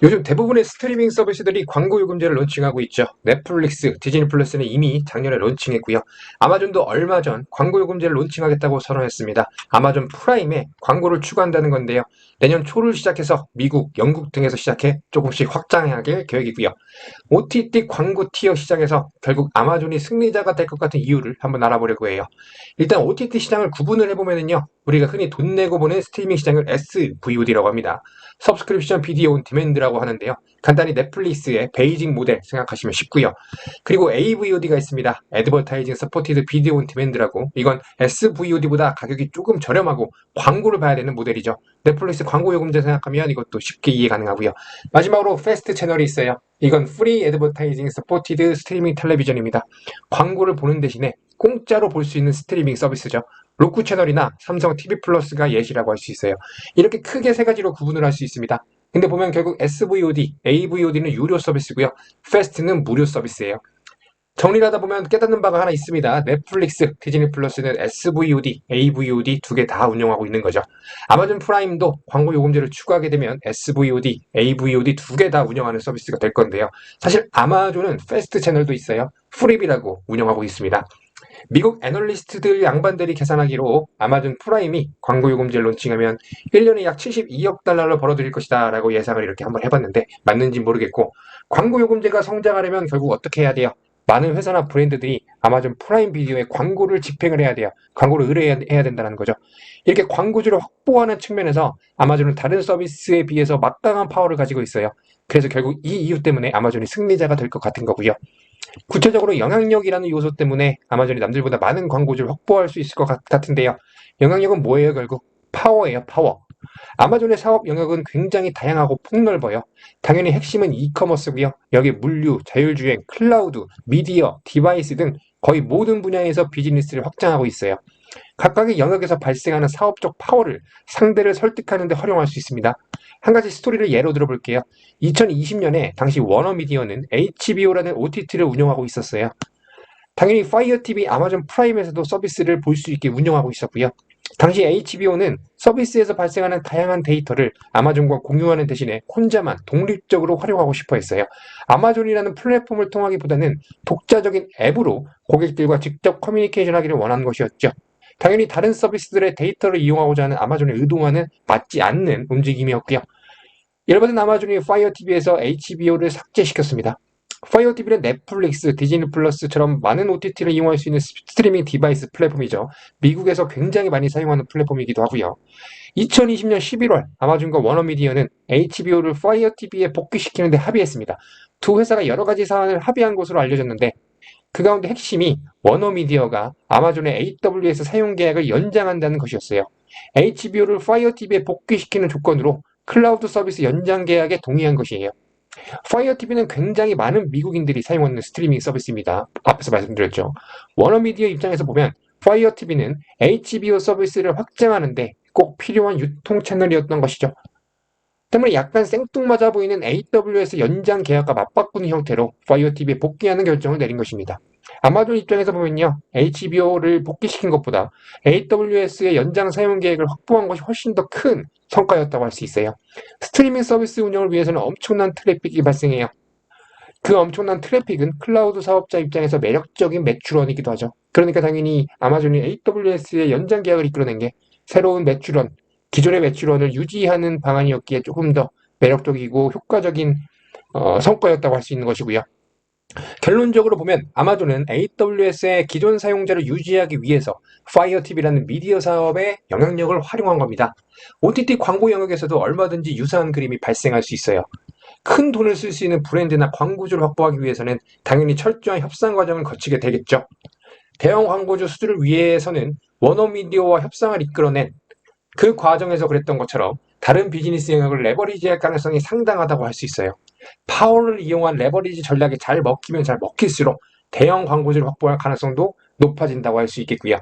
요즘 대부분의 스트리밍 서비스들이 광고 요금제를 론칭하고 있죠. 넷플릭스, 디즈니 플러스는 이미 작년에 론칭했고요. 아마존도 얼마 전 광고 요금제를 론칭하겠다고 선언했습니다. 아마존 프라임에 광고를 추가한다는 건데요. 내년 초를 시작해서 미국, 영국 등에서 시작해 조금씩 확장하길 계획이고요. OTT 광고 티어 시장에서 결국 아마존이 승리자가 될 것 같은 이유를 한번 알아보려고 해요. 일단 OTT 시장을 구분을 해보면요. 우리가 흔히 돈 내고 보는 스트리밍 시장을 SVOD라고 합니다. Subscription Video on Demand라고 하는데요. 간단히 넷플릭스의 베이징 모델 생각하시면 쉽고요. 그리고 AVOD가 있습니다. Advertising Supported Video on Demand라고. 이건 SVOD보다 가격이 조금 저렴하고 광고를 봐야 되는 모델이죠. 넷플릭스 광고 요금제 생각하면 이것도 쉽게 이해 가능하고요. 마지막으로 패스트 채널이 있어요. 이건 Free Advertising Supported Streaming Television입니다. 광고를 보는 대신에 공짜로 볼 수 있는 스트리밍 서비스죠. 로쿠 채널이나 삼성 TV 플러스가 예시라고 할 수 있어요. 이렇게 크게 세 가지로 구분을 할 수 있습니다. 근데 보면 결국 SVOD, AVOD는 유료 서비스고요. 패스트는 무료 서비스예요. 정리를 하다 보면 깨닫는 바가 하나 있습니다. 넷플릭스, 디즈니 플러스는 SVOD, AVOD 두 개 다 운영하고 있는 거죠. 아마존 프라임도 광고 요금제를 추가하게 되면 SVOD, AVOD 두 개 다 운영하는 서비스가 될 건데요. 사실 아마존은 패스트 채널도 있어요. 프리비라고 운영하고 있습니다. 미국 애널리스트들 양반들이 계산하기로 아마존 프라임이 광고 요금제를 론칭하면 1년에 약 72억 달러를 벌어들일 것이다 라고 예상을 이렇게 한번 해봤는데 맞는지 모르겠고, 광고 요금제가 성장하려면 결국 어떻게 해야 돼요? 많은 회사나 브랜드들이 아마존 프라임 비디오에 광고를 집행을 해야 돼요. 광고를 의뢰해야 된다는 거죠. 이렇게 광고주를 확보하는 측면에서 아마존은 다른 서비스에 비해서 막강한 파워를 가지고 있어요. 그래서 결국 이 이유 때문에 아마존이 승리자가 될 것 같은 거고요. 구체적으로 영향력이라는 요소 때문에 아마존이 남들보다 많은 광고주를 확보할 수 있을 것 같은데요. 영향력은 뭐예요? 결국 파워예요. 파워. 아마존의 사업 영역은 굉장히 다양하고 폭넓어요. 당연히 핵심은 이커머스고요. 여기 물류, 자율주행, 클라우드, 미디어, 디바이스 등 거의 모든 분야에서 비즈니스를 확장하고 있어요. 각각의 영역에서 발생하는 사업적 파워를 상대를 설득하는 데 활용할 수 있습니다. 한 가지 스토리를 예로 들어볼게요. 2020년에 당시 워너미디어는 HBO라는 OTT를 운영하고 있었어요. 당연히 파이어TV 아마존 프라임에서도 서비스를 볼 수 있게 운영하고 있었고요. 당시 HBO는 서비스에서 발생하는 다양한 데이터를 아마존과 공유하는 대신에 혼자만 독립적으로 활용하고 싶어 했어요. 아마존이라는 플랫폼을 통하기보다는 독자적인 앱으로 고객들과 직접 커뮤니케이션 하기를 원하는 것이었죠. 당연히 다른 서비스들의 데이터를 이용하고자 하는 아마존의 의도와는 맞지 않는 움직임이었고요. 예를 들면 아마존이 파이어TV에서 HBO를 삭제시켰습니다. 파이어TV는 넷플릭스, 디즈니 플러스처럼 많은 OTT를 이용할 수 있는 스트리밍 디바이스 플랫폼이죠. 미국에서 굉장히 많이 사용하는 플랫폼이기도 하고요. 2020년 11월 아마존과 워너미디어는 HBO를 파이어TV에 복귀시키는 데 합의했습니다. 두 회사가 여러 가지 사안을 합의한 것으로 알려졌는데 그 가운데 핵심이 워너미디어가 아마존의 AWS 사용 계약을 연장한다는 것이었어요. HBO를 파이어TV에 복귀시키는 조건으로 클라우드 서비스 연장 계약에 동의한 것이에요. 파이어TV는 굉장히 많은 미국인들이 사용하는 스트리밍 서비스입니다. 앞에서 말씀드렸죠. 워너미디어 입장에서 보면 파이어TV는 HBO 서비스를 확장하는데 꼭 필요한 유통 채널이었던 것이죠. 때문에 약간 생뚱맞아 보이는 AWS 연장 계약과 맞바꾸는 형태로 파이어TV에 복귀하는 결정을 내린 것입니다. 아마존 입장에서 보면요, HBO를 복귀시킨 것보다 AWS의 연장 사용 계획을 확보한 것이 훨씬 더 큰 성과였다고 할 수 있어요. 스트리밍 서비스 운영을 위해서는 엄청난 트래픽이 발생해요. 그 엄청난 트래픽은 클라우드 사업자 입장에서 매력적인 매출원이기도 하죠. 그러니까 당연히 아마존이 AWS의 연장 계약을 이끌어낸 게 새로운 매출원, 기존의 매출원을 유지하는 방안이었기에 조금 더 매력적이고 효과적인 성과였다고 할 수 있는 것이고요. 결론적으로 보면 아마존은 AWS의 기존 사용자를 유지하기 위해서 파이어TV라는 미디어 사업의 영향력을 활용한 겁니다. OTT 광고 영역에서도 얼마든지 유사한 그림이 발생할 수 있어요. 큰 돈을 쓸 수 있는 브랜드나 광고주를 확보하기 위해서는 당연히 철저한 협상 과정을 거치게 되겠죠. 대형 광고주 수주를 위해서는 워너미디어와 협상을 이끌어낸 그 과정에서 그랬던 것처럼 다른 비즈니스 영역을 레버리지할 가능성이 상당하다고 할 수 있어요. 파워를 이용한 레버리지 전략이 잘 먹히면 잘 먹힐수록 대형 광고주를 확보할 가능성도 높아진다고 할 수 있겠고요.